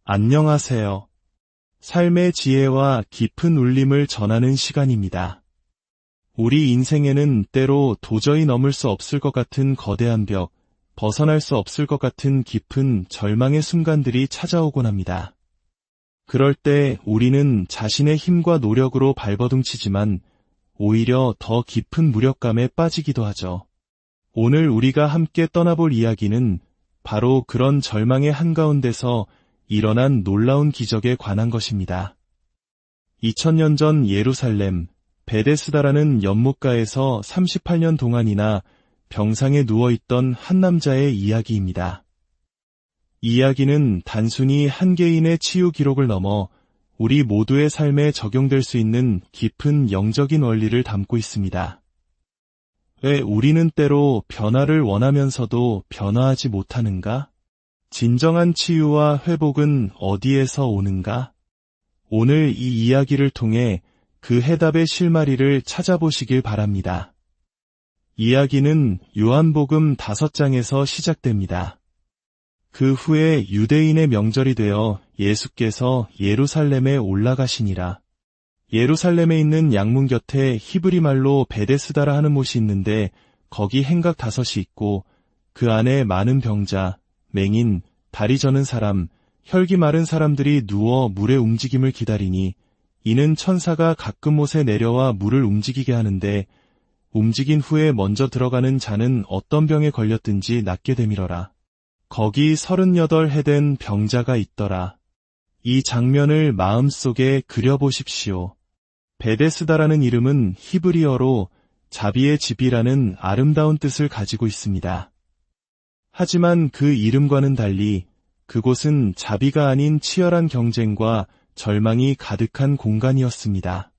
안녕하세요. 삶의 지혜와 깊은 울림을 전하는 시간입니다. 우리 인생에는 때로 도저히 넘을 수 없을 것 같은 거대한 벽, 벗어날 수 없을 것 같은 깊은 절망의 순간들이 찾아오곤 합니다. 그럴 때 우리는 자신의 힘과 노력으로 발버둥치지만 오히려 더 깊은 무력감에 빠지기도 하죠. 오늘 우리가 함께 떠나볼 이야기는 바로 그런 절망의 한가운데서 일어난 놀라운 기적에 관한 것입니다. 2000년 전 예루살렘 베데스다라는 연못가에서 38년 동안이나 병상에 누워있던 한 남자의 이야기입니다. 이 이야기는 단순히 한 개인의 치유 기록을 넘어 우리 모두의 삶에 적용될 수 있는 깊은 영적인 원리를 담고 있습니다. 왜 우리는 때로 변화를 원하면서도 변화하지 못하는가? 진정한 치유와 회복은 어디에서 오는가? 오늘 이 이야기를 통해 그 해답의 실마리를 찾아보시길 바랍니다. 이야기는 요한복음 5장에서 시작됩니다. 그 후에 유대인의 명절이 되어 예수께서 예루살렘에 올라가시니라. 예루살렘에 있는 양문 곁에 히브리 말로 베데스다라 하는 못이 있는데 거기 행각 5이 있고 그 안에 많은 병자, 맹인, 다리 저는 사람, 혈기 마른 사람들이 누워 물의 움직임을 기다리니 이는 천사가 가끔 못에 내려와 물을 움직이게 하는데 움직인 후에 먼저 들어가는 자는 어떤 병에 걸렸든지 낫게 되밀어라. 거기 38해 된 병자가 있더라. 이 장면을 마음속에 그려보십시오. 베데스다라는 이름은 히브리어로 자비의 집이라는 아름다운 뜻을 가지고 있습니다. 하지만 그 이름과는 달리 그곳은 자비가 아닌 치열한 경쟁과 절망이 가득한 공간이었습니다.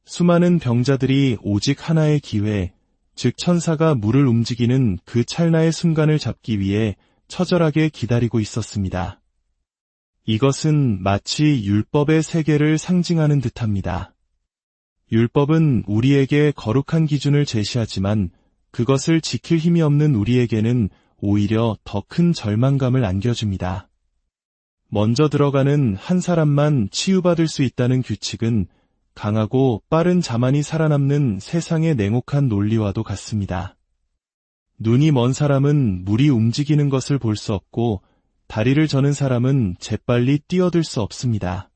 수많은 병자들이 오직 하나의 기회, 즉 천사가 물을 움직이는 그 찰나의 순간을 잡기 위해 처절하게 기다리고 있었습니다. 이것은 마치 율법의 세계를 상징하는 듯합니다. 율법은 우리에게 거룩한 기준을 제시하지만 그것을 지킬 힘이 없는 우리에게는 오히려 더 큰 절망감을 안겨줍니다. 먼저 들어가는 한 사람만 치유받을 수 있다는 규칙은 강하고 빠른 자만이 살아남는 세상의 냉혹한 논리와도 같습니다. 눈이 먼 사람은 물이 움직이는 것을 볼 수 없고 다리를 저는 사람은 재빨리 뛰어들 수 없습니다.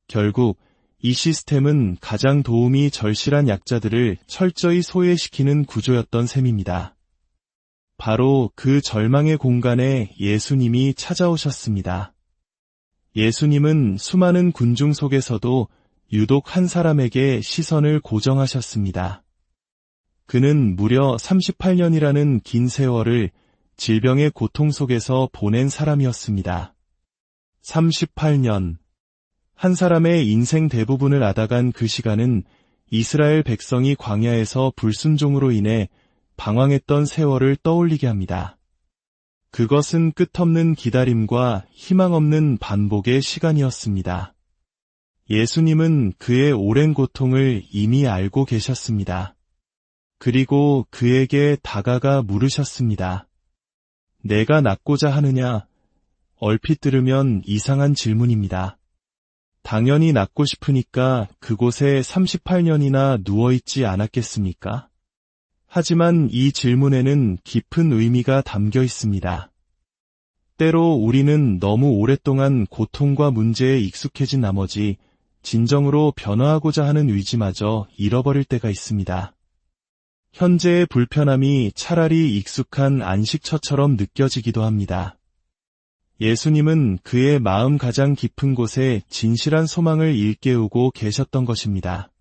결국 이 시스템은 가장 도움이 절실한 약자들을 철저히 소외시키는 구조였던 셈입니다. 바로 그 절망의 공간에 예수님이 찾아오셨습니다. 예수님은 수많은 군중 속에서도 유독 한 사람에게 시선을 고정하셨습니다. 그는 무려 38년이라는 긴 세월을 질병의 고통 속에서 보낸 사람이었습니다. 38년. 한 사람의 인생 대부분을 앗아간 그 시간은 이스라엘 백성이 광야에서 불순종으로 인해 방황했던 세월을 떠올리게 합니다. 그것은 끝없는 기다림과 희망 없는 반복의 시간이었습니다. 예수님은 그의 오랜 고통을 이미 알고 계셨습니다. 그리고 그에게 다가가 물으셨습니다. 내가 낫고자 하느냐? 얼핏 들으면 이상한 질문입니다. 당연히 낫고 싶으니까 그곳에 38년이나 누워있지 않았겠습니까? 하지만 이 질문에는 깊은 의미가 담겨 있습니다. 때로 우리는 너무 오랫동안 고통과 문제에 익숙해진 나머지 진정으로 변화하고자 하는 의지마저 잃어버릴 때가 있습니다. 현재의 불편함이 차라리 익숙한 안식처처럼 느껴지기도 합니다. 예수님은 그의 마음 가장 깊은 곳에 진실한 소망을 일깨우고 계셨던 것입니다.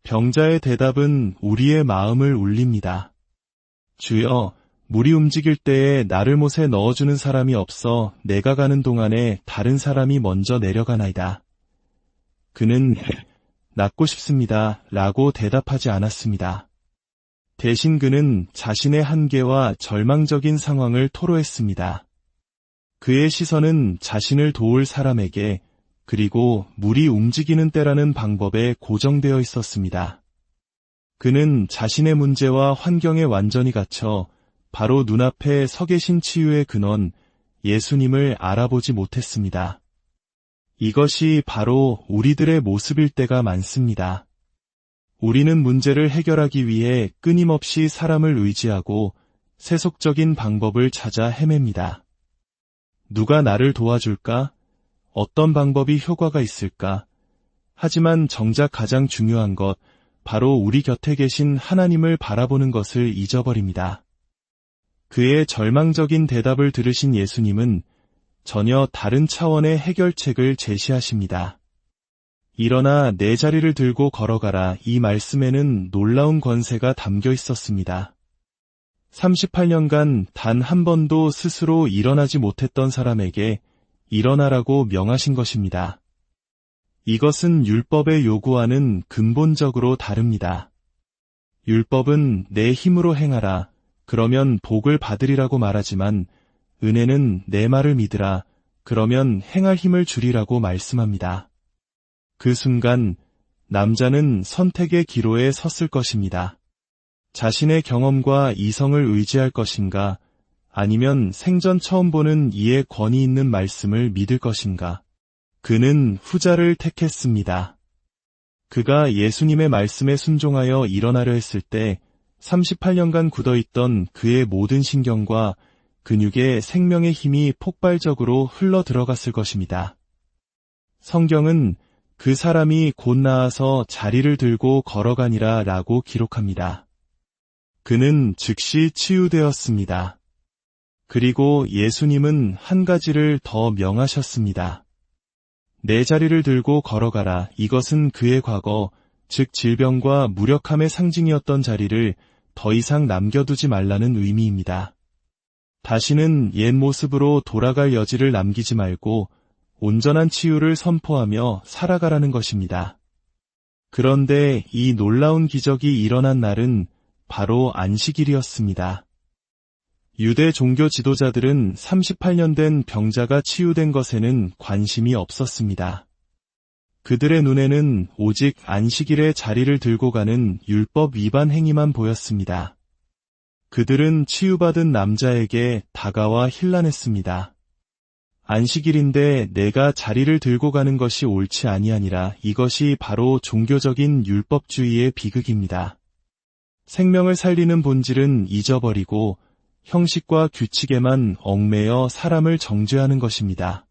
병자의 대답은 우리의 마음을 울립니다. 주여, 물이 움직일 때에 나를 못에 넣어주는 사람이 없어 내가 가는 동안에 다른 사람이 먼저 내려가나이다. 그는 낫고 싶습니다 라고 대답하지 않았습니다. 대신 그는 자신의 한계와 절망적인 상황을 토로했습니다. 그의 시선은 자신을 도울 사람에게 그리고 물이 움직이는 때라는 방법에 고정되어 있었습니다. 그는 자신의 문제와 환경에 완전히 갇혀 바로 눈앞에 서 계신 치유의 근원, 예수님을 알아보지 못했습니다. 이것이 바로 우리들의 모습일 때가 많습니다. 우리는 문제를 해결하기 위해 끊임없이 사람을 의지하고 세속적인 방법을 찾아 헤맵니다. 누가 나를 도와줄까? 어떤 방법이 효과가 있을까? 하지만 정작 가장 중요한 것, 바로 우리 곁에 계신 하나님을 바라보는 것을 잊어버립니다. 그의 절망적인 대답을 들으신 예수님은 전혀 다른 차원의 해결책을 제시하십니다. 일어나 내 자리를 들고 걸어가라. 이 말씀에는 놀라운 권세가 담겨 있었습니다. 38년간 단 한 번도 스스로 일어나지 못했던 사람에게 일어나라고 명하신 것입니다. 이것은 율법의 요구와는 근본적으로 다릅니다. 율법은 내 힘으로 행하라, 그러면 복을 받으리라고 말하지만 은혜는 내 말을 믿으라, 그러면 행할 힘을 주리라고 말씀합니다. 그 순간 남자는 선택의 기로에 섰을 것입니다. 자신의 경험과 이성을 의지할 것인가, 아니면 생전 처음 보는 이의 권위 있는 말씀을 믿을 것인가. 그는 후자를 택했습니다. 그가 예수님의 말씀에 순종하여 일어나려 했을 때 38년간 굳어있던 그의 모든 신경과 근육에 생명의 힘이 폭발적으로 흘러 들어갔을 것입니다. 성경은 그 사람이 곧 나아서 자리를 들고 걸어가니라 라고 기록합니다. 그는 즉시 치유되었습니다. 그리고 예수님은 한 가지를 더 명하셨습니다. 내 자리를 들고 걸어가라. 이것은 그의 과거, 즉 질병과 무력함의 상징이었던 자리를 더 이상 남겨두지 말라는 의미입니다. 다시는 옛 모습으로 돌아갈 여지를 남기지 말고 온전한 치유를 선포하며 살아가라는 것입니다. 그런데 이 놀라운 기적이 일어난 날은 바로 안식일이었습니다. 유대 종교 지도자들은 38년 된 병자가 치유된 것에는 관심이 없었습니다. 그들의 눈에는 오직 안식일에 자리를 들고 가는 율법 위반 행위만 보였습니다. 그들은 치유받은 남자에게 다가와 힐난했습니다. 안식일인데 내가 자리를 들고 가는 것이 옳지 아니하니라. 이것이 바로 종교적인 율법주의의 비극입니다. 생명을 살리는 본질은 잊어버리고 형식과 규칙에만 얽매여 사람을 정죄하는 것입니다.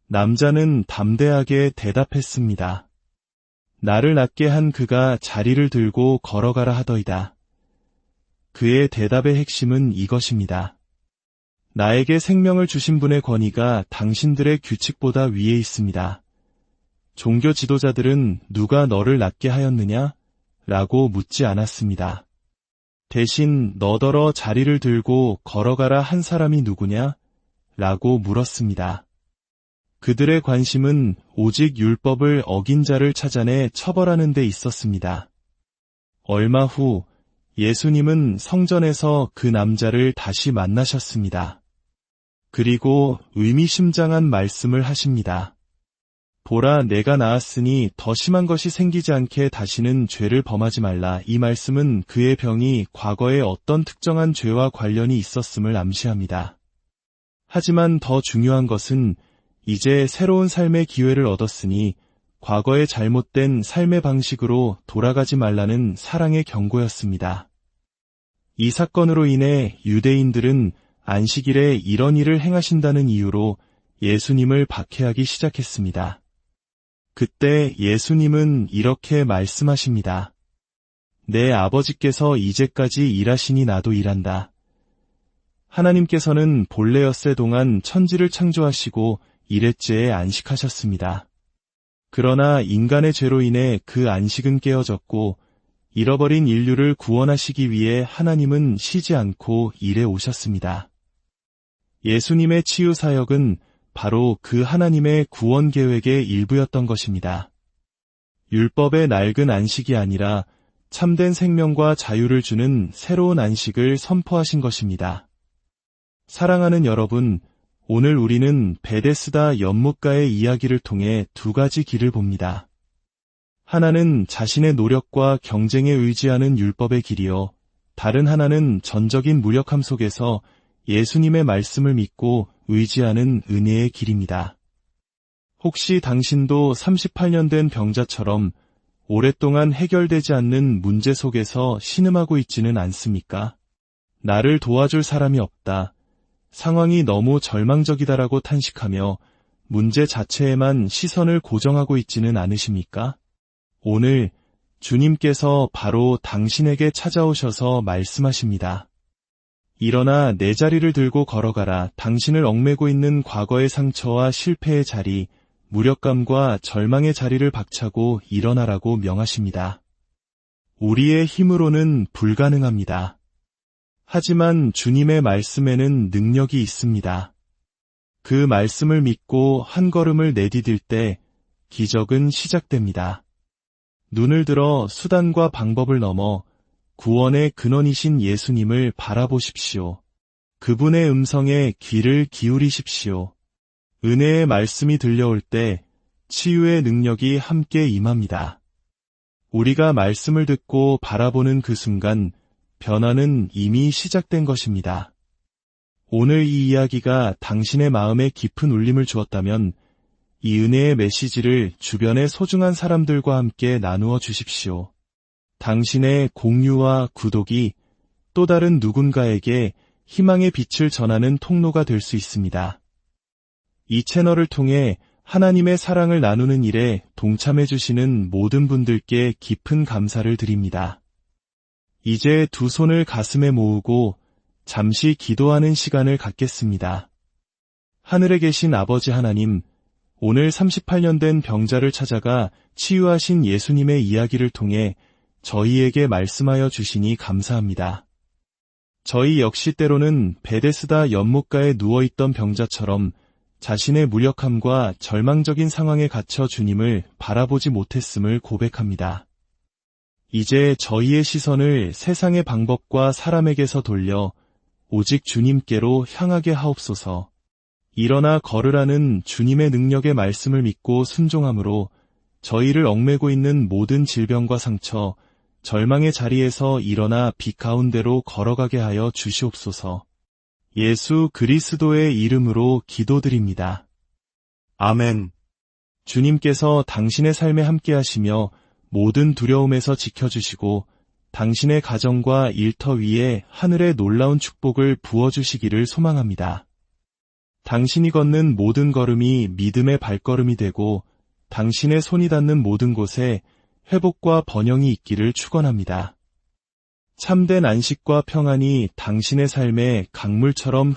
남자는 담대하게 대답했습니다. 나를 낫게 한 그가 자리를 들고 걸어가라 하더이다. 그의 대답의 핵심은 이것입니다. 나에게 생명을 주신 분의 권위가 당신들의 규칙보다 위에 있습니다. 종교 지도자들은 누가 너를 낫게 하였느냐? 라고 묻지 않았습니다. 대신 너더러 자리를 들고 걸어가라 한 사람이 누구냐? 라고 물었습니다. 그들의 관심은 오직 율법을 어긴 자를 찾아내 처벌하는 데 있었습니다. 얼마 후 예수님은 성전에서 그 남자를 다시 만나셨습니다. 그리고 의미심장한 말씀을 하십니다. 보라, 내가 나았으니 더 심한 것이 생기지 않게 다시는 죄를 범하지 말라. 이 말씀은 그의 병이 과거에 어떤 특정한 죄와 관련이 있었음을 암시합니다. 하지만 더 중요한 것은 이제 새로운 삶의 기회를 얻었으니 과거의 잘못된 삶의 방식으로 돌아가지 말라는 사랑의 경고였습니다. 이 사건으로 인해 유대인들은 안식일에 이런 일을 행하신다는 이유로 예수님을 박해하기 시작했습니다. 그때 예수님은 이렇게 말씀하십니다. 내 아버지께서 이제까지 일하시니 나도 일한다. 하나님께서는 본래였을 동안 천지를 창조하시고 이레째에 안식하셨습니다. 그러나 인간의 죄로 인해 그 안식은 깨어졌고 잃어버린 인류를 구원하시기 위해 하나님은 쉬지 않고 일해 오셨습니다. 예수님의 치유 사역은 바로 그 하나님의 구원 계획의 일부였던 것입니다. 율법의 낡은 안식이 아니라 참된 생명과 자유를 주는 새로운 안식을 선포하신 것입니다. 사랑하는 여러분, 오늘 우리는 베데스다 연못가의 이야기를 통해 두 가지 길을 봅니다. 하나는 자신의 노력과 경쟁에 의지하는 율법의 길이요, 다른 하나는 전적인 무력함 속에서 예수님의 말씀을 믿고 의지하는 은혜의 길입니다. 혹시 당신도 38년 된 병자처럼 오랫동안 해결되지 않는 문제 속에서 신음하고 있지는 않습니까? 나를 도와줄 사람이 없다. 상황이 너무 절망적이다라고 탄식하며 문제 자체에만 시선을 고정하고 있지는 않으십니까? 오늘 주님께서 바로 당신에게 찾아오셔서 말씀하십니다. 일어나 내 자리를 들고 걸어가라. 당신을 얽매고 있는 과거의 상처와 실패의 자리, 무력감과 절망의 자리를 박차고 일어나라고 명하십니다. 우리의 힘으로는 불가능합니다. 하지만 주님의 말씀에는 능력이 있습니다. 그 말씀을 믿고 한 걸음을 내디딜 때 기적은 시작됩니다. 눈을 들어 수단과 방법을 넘어 구원의 근원이신 예수님을 바라보십시오. 그분의 음성에 귀를 기울이십시오. 은혜의 말씀이 들려올 때 치유의 능력이 함께 임합니다. 우리가 말씀을 듣고 바라보는 그 순간 변화는 이미 시작된 것입니다. 오늘 이 이야기가 당신의 마음에 깊은 울림을 주었다면 이 은혜의 메시지를 주변의 소중한 사람들과 함께 나누어 주십시오. 당신의 공유와 구독이 또 다른 누군가에게 희망의 빛을 전하는 통로가 될 수 있습니다. 이 채널을 통해 하나님의 사랑을 나누는 일에 동참해 주시는 모든 분들께 깊은 감사를 드립니다. 이제 두 손을 가슴에 모으고 잠시 기도하는 시간을 갖겠습니다. 하늘에 계신 아버지 하나님, 오늘 38년 된 병자를 찾아가 치유하신 예수님의 이야기를 통해 저희에게 말씀하여 주시니 감사합니다. 저희 역시 때로는 베데스다 연못가에 누워있던 병자처럼 자신의 무력함과 절망적인 상황에 갇혀 주님을 바라보지 못했음을 고백합니다. 이제 저희의 시선을 세상의 방법과 사람에게서 돌려 오직 주님께로 향하게 하옵소서. 일어나 걸으라는 주님의 능력의 말씀을 믿고 순종함으로 저희를 얽매고 있는 모든 질병과 상처, 절망의 자리에서 일어나 빛 가운데로 걸어가게 하여 주시옵소서. 예수 그리스도의 이름으로 기도드립니다. 아멘. 주님께서 당신의 삶에 함께 하시며 모든 두려움에서 지켜주시고 당신의 가정과 일터 위에 하늘의 놀라운 축복을 부어주시기를 소망합니다. 당신이 걷는 모든 걸음이 믿음의 발걸음이 되고 당신의 손이 닿는 모든 곳에 회복과 번영이 있기를 축원합니다. 참된 안식과 평안이 당신의 삶에 강물처럼